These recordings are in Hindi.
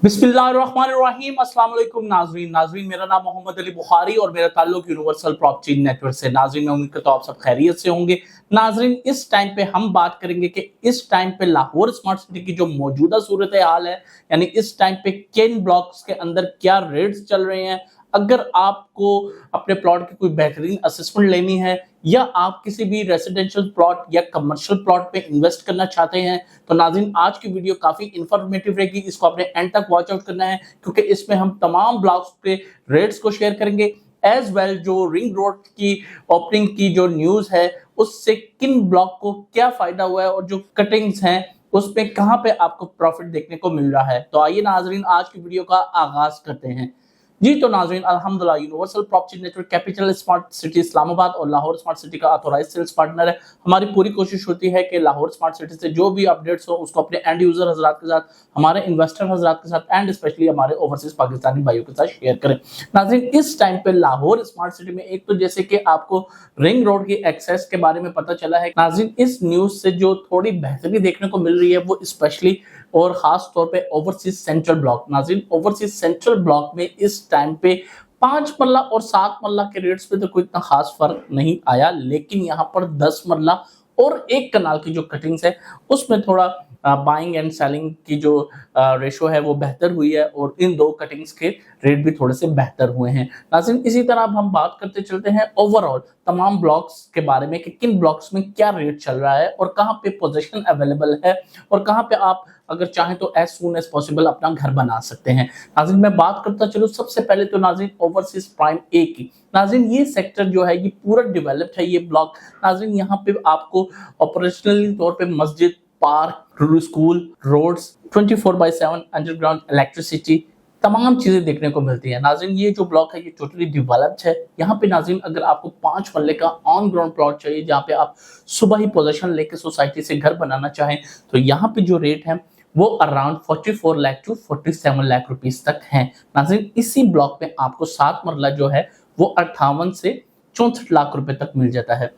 बिस्मिल्लाहिर्रहमानिर्रहीम अस्सलाम वालेकुम नाजरीन मेरा नाम मोहम्मद अली बुखारी और मेरा ताल्लुक यूनिवर्सल प्रॉपर्टी नेटवर्क से। नाजरीन मैं उम्मीद करता हूं आप सब खैरियत से होंगे। नाजरीन इस टाइम पे हम बात करेंगे कि इस टाइम पे लाहौर स्मार्ट सिटी की जो मौजूदा सूरत हाल है, यानी इस टाइम पे किन ब्लॉक्स के अंदर क्या रेट्स चल रहे हैं। अगर आपको अपने प्लॉट की कोई बेहतरीन असेसमेंट लेनी है या आप किसी भी रेसिडेंशियल प्लॉट या कमर्शियल प्लॉट पे इन्वेस्ट करना चाहते हैं तो नाज़रीन आज की वीडियो काफी इंफॉर्मेटिव रहेगी। इसको अपने एंड तक वॉच आउट करना है क्योंकि इसमें हम तमाम ब्लॉक्स पे रेट्स को शेयर करेंगे। एज वेल जो रिंग रोड की ओपनिंग की जो न्यूज है उससे किन ब्लॉक को क्या फायदा हुआ है और जो कटिंग्स हैं उसमें कहां पे आपको प्रॉफिट देखने को मिल रहा है। तो आइए नाजरीन आज की वीडियो का आगाज करते हैं। जी तो नाज़रीन अल्हम्दुलिल्लाह universal property network capital smart city Islamabad और लाहौर स्मार्ट सिटी का ऑथोराइज्ड सेल्स पार्टनर है। हमारी पूरी कोशिश होती है कि लाहौर स्मार्ट सिटी से जो भी अपडेट्स हो उसको अपने एंड यूजर हजरात के साथ, हमारे इन्वेस्टर हजरात के साथ एंड स्पेशली हमारे ओवरसीज पाकिस्तानी भाइयों के साथ शेयर करें। नाज़रीन इस टाइम पे लाहौर स्मार्ट सिटी में एक तो जैसे कि आपको रिंग रोड की एक्सेस के बारे में पता चला है। नाज़रीन इस न्यूज से जो थोड़ी बेहतरी देखने को मिल रही है वो स्पेशली और खास तौर पे ओवरसीज सेंट्रल ब्लॉक। नाज़रीन ओवरसीज सेंट्रल ब्लॉक में इस टाइम पे 5 मरला और 7 मरला के रेट्स पे तो कोई इतना खास फर्क नहीं आया, लेकिन यहाँ पर 10 मरला और 1 कनाल की जो कटिंग्स है उसमें थोड़ा बाइंग एंड सेलिंग की जो रेशो है वो बेहतर हुई है और इन दो कटिंग्स के रेट भी थोड़े से बेहतर हुए हैं। नाज़रीन इसी तरह अब हम बात करते चलते हैं ओवरऑल तमाम ब्लॉक्स के बारे में कि किन ब्लॉक्स में क्या रेट चल रहा है और कहाँ पे पोजीशन अवेलेबल है और कहाँ पे आप अगर चाहें तो एज सून एज पॉसिबल अपना घर बना सकते हैं। नाज़रीन मैं बात करता चलूं सबसे पहले तो नाज़रीन ओवरसीज प्राइम ए की। नाज़रीन ये सेक्टर जो है ये पूरा डेवलप्ड है ये ब्लॉक। नाज़रीन यहाँ पे आपको ऑपरेशनली तौर पे मस्जिद, park, school, roads, 24/7 underground electricity तमाम चीजें देखने को मिलती है। नाज़रीन ये जो ब्लॉक है ये टोटली डेवलप्ड है। यहाँ पे नाज़रीन अगर आपको 5 मरले का ऑन ग्राउंड प्लॉट चाहिए जहाँ पे आप सुबह ही पोजीशन लेके सोसाइटी से घर बनाना चाहें तो यहाँ पे जो रेट है वो around 44 lakh to 47 lakh rupees तक है। नाज़रीन इसी ब्लॉक में आपको 7 मरला जो है वो 58 से 64 लाख रुपए तक मिल जाता है।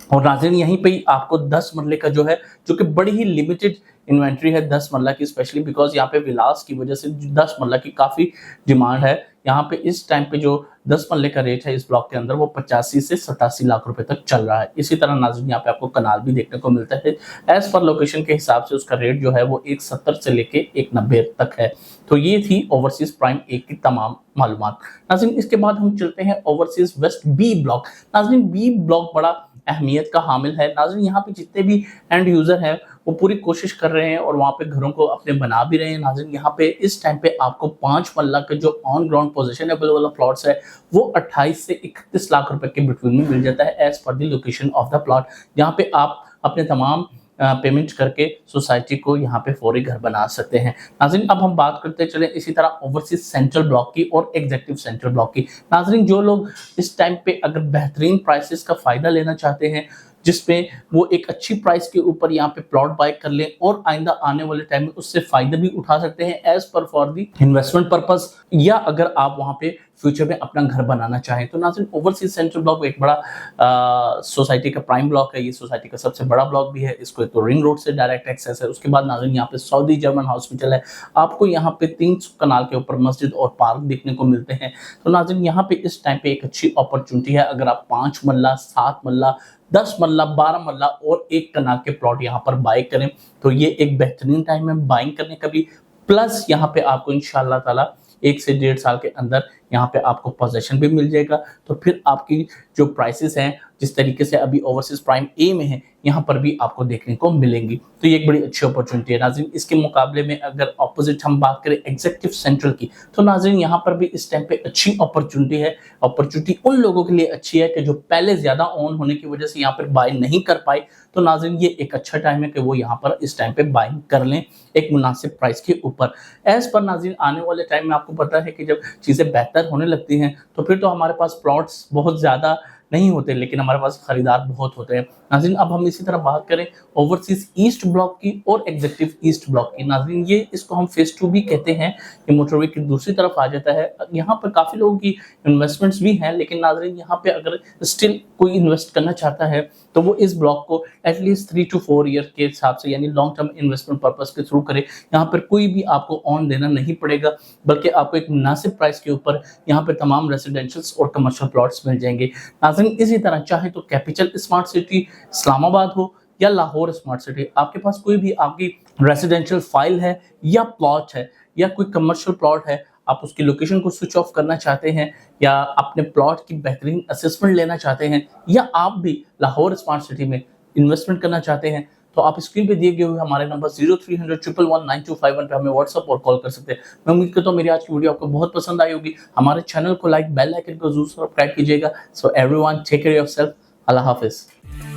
और नाज़रीन यहीं पे ही आपको 10 मरले का जो है जो कि बड़ी ही लिमिटेड इन्वेंट्री है 10 मरला की, स्पेशली बिकॉज यहाँ पे विलास की वजह से 10 मरला की काफ़ी डिमांड है। यहाँ पे इस टाइम पे जो 10 मरले का रेट है इस ब्लॉक के अंदर वो 85 से 87 लाख रुपए तक चल रहा है। इसी तरह नाज़रीन यहाँ पे आपको कनाल भी देखने को मिलता है। एज पर लोकेशन के हिसाब से उसका रेट जो है वो 170 से लेके 190 तक है। तो ये थी ओवरसीज प्राइम ए की तमाम मालूमात। नाज़रीन इसके बाद हम चलते हैं ओवरसीज वेस्ट बी ब्लॉक। नाज़रीन बी ब्लॉक बड़ा अहमियत का हामिल है। नाज़रीन यहाँ पे जितने भी एंड यूजर हैं वो पूरी कोशिश कर रहे हैं और वहाँ पे घरों को अपने बना भी रहे हैं। नाज़रीन यहाँ पे इस टाइम पे आपको 5 मरला के जो on ground position available plots है वो 28 से 31 लाख रुपए के बिटवीन में मिल जाता है as per the location of the plot, जहाँ पे आप अपने तमाम पेमेंट करके सोसाइटी को यहाँ पे फौरी घर बना सकते हैं। नाज़रीन अब हम बात करते चले इसी तरह ओवरसीज सेंट्रल ब्लॉक की और एग्जीक्यूटिव सेंट्रल ब्लॉक की। नाज़रीन जो लोग इस टाइम पे अगर बेहतरीन प्राइसेस का फायदा लेना चाहते हैं जिसमें वो एक अच्छी प्राइस के ऊपर यहाँ पे प्लॉट बाय कर लें और आइंदा आने वाले टाइम में उससे फायदा भी उठा सकते हैं as per for the investment purpose, या अगर आप वहाँ पे फ्यूचर में अपना घर बनाना चाहें तो नाज़रीन ओवरसीज सेंट्रल ब्लॉक एक बड़ा सोसाइटी का प्राइम ब्लॉक है। ये सोसाइटी का सबसे बड़ा ब्लॉक भी है। इसको तो रिंग रोड से डायरेक्ट एक्सेस है। उसके बाद नाज़रीन यहाँ पे सऊदी जर्मन हॉस्पिटल है। आपको यहाँ पे 300 कनाल के ऊपर मस्जिद और पार्क देखने को मिलते हैं। तो नाज़रीन यहाँ पे इस टाइम पे एक अच्छी अपॉर्चुनिटी है। अगर आप 5 मरला, 7 मरला, 10 मरला, 12 मरला और 1 कनाल के प्लॉट यहाँ पर बाय करें तो ये एक बेहतरीन टाइम है बाइंग करने का भी। प्लस यहाँ पे आपको इंशाअल्लाह ताला 1 से 1.5 साल के अंदर यहाँ पे आपको पोजीशन भी मिल जाएगा। तो फिर आपकी जो प्राइसेस हैं जिस तरीके से अभी ओवरसीज प्राइम ए में है यहाँ पर भी आपको देखने को मिलेंगी। तो ये एक बड़ी अच्छी अपॉर्चुनिटी है। नाज़रीन इसके मुकाबले में अगर ऑपोजिट हम बात करें एग्जीक्यूटिव सेंट्रल की तो नाज़रीन यहाँ पर भी इस टाइम पे अच्छी अपॉर्चुनिटी है। अपॉर्चुनिटी उन लोगों के लिए अच्छी है कि जो पहले ज्यादा ऑन होने की वजह से यहाँ पर बाय नहीं कर पाए। तो नाज़रीन ये एक अच्छा टाइम है कि वो यहाँ पर इस टाइम पे बाइंग कर लें एक मुनासिब प्राइस के ऊपर। एज पर नाज़रीन आने वाले टाइम में आपको पता है कि जब चीज़ें बेहतर होने लगती हैं तो फिर तो हमारे पास प्लॉट्स बहुत ज़्यादा नहीं होते, लेकिन हमारे पास खरीदार बहुत होते हैं। नाज़रीन, अब हम इसी तरह बात करें ओवरसीज़ ईस्ट ब्लॉक की और एग्जीक्यूटिव ईस्ट ब्लॉक की। नाज़रीन, ये इसको हम फेज़ 2 भी कहते हैं, ये मोटरवे की दूसरी तरफ आ जाता है। यहाँ पर काफ़ी लोगों की इन्वेस्टमेंट्स भी हैं, लेकिन नाज़रीन यहाँ पे अगर स्टिल कोई इन्वेस्ट करना चाहता है तो वो इस ब्लॉक को एटलीस्ट 3 to 4 ईयर के हिसाब से, यानी लॉन्ग टर्म इन्वेस्टमेंट पर्पस के थ्रू करे। यहाँ पर कोई भी आपको ऑन देना नहीं पड़ेगा, बल्कि आपको एक मुनासिब प्राइस के ऊपर यहाँ पे तमाम रेसिडेंशियल्स और कमर्शियल प्लॉट्स मिल जाएंगे। नाज़रीन, इसी तरह चाहे तो कैपिटल स्मार्ट सिटी इस्लामाबाद हो या लाहौर स्मार्ट सिटी, आपके पास कोई भी आपकी रेसिडेंशियल फाइल है या प्लॉट है या कोई कमर्शियल प्लॉट है, आप उसकी लोकेशन को स्विच ऑफ करना चाहते हैं या अपने प्लॉट की बेहतरीन असेसमेंट लेना चाहते हैं, या आप भी लाहौर स्मार्ट सिटी में इन्वेस्टमेंट करना चाहते हैं, तो आप स्क्रीन पे दिए गए हुए हमारे नंबर 0300 111 9251 पे हमें व्हाट्सएप और कॉल कर सकते हैं। मैं उम्मीद करता हूँ मेरी आज की वीडियो आपको बहुत पसंद आई होगी। हमारे चैनल को लाइक, बेल आइकन को जरूर सब्सक्राइब कीजिएगा। So everyone, take care of yourself. अल्लाह हाफिज़।